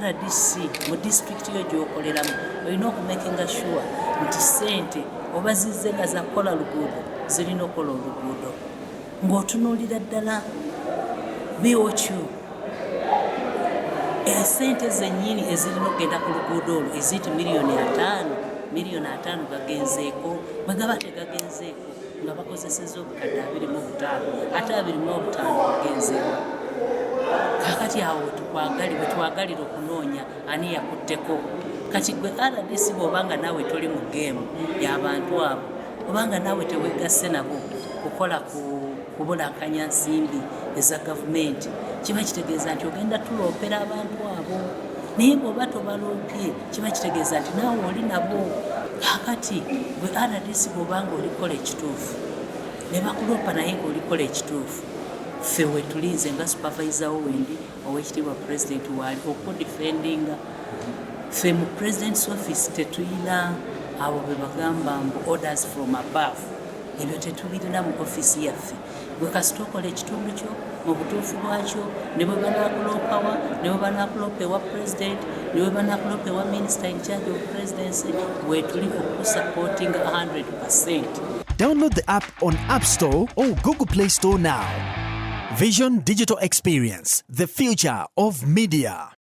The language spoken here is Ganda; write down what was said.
RDC mu district yo gyokoleramu olina okumakinga sure nti sente oba zizze nga zakola luguudo zirina okola oluguudo ng'otunuulira ddala biwokyu esente zennyini ezirina okgenda ku luguudo olwo eziyita miliyoni 5 gagenzeeko bwe gaba tegagenzeeko nga bakozesezza obukadde 25 ate 25 bagenzeewo kakati awo bwe twagalira okunoonya ani yakutteko kati gwe RDC bw'obanga naawe toli mu geemu y'abantu abo obanga naawe teweegasse nabo kukola kubulankanya nsimbi eza gavumenti kiba kitegeeza nti ogenda tuloopera abantu abo naye bw'oba tobaloopye kiba kitegeeza nti naawe oli nabo kakati gwe RDC bw'obanga olikola ekituufu ne bakuloopa naye ng'olikola ekituufu ffe wetulinze nga supervisor wendi owekitiibwa president waali okudifendinga ffe mu president's office tetuyina abo be bagamba mbu orders from above ebyo tetubirina mu office yaffe gwe kasita okola ekitundu kyo mu butuufu bwakyo ne bwe banaakuloopawa ne bwe banaakuloopa ewa president ne bwe banaakuloopa ewa minister in charge of presidency wetuli okukusupportinga 100%. Download the app on App Store or Google Play Store now. Vision Digital Experience, the future of media.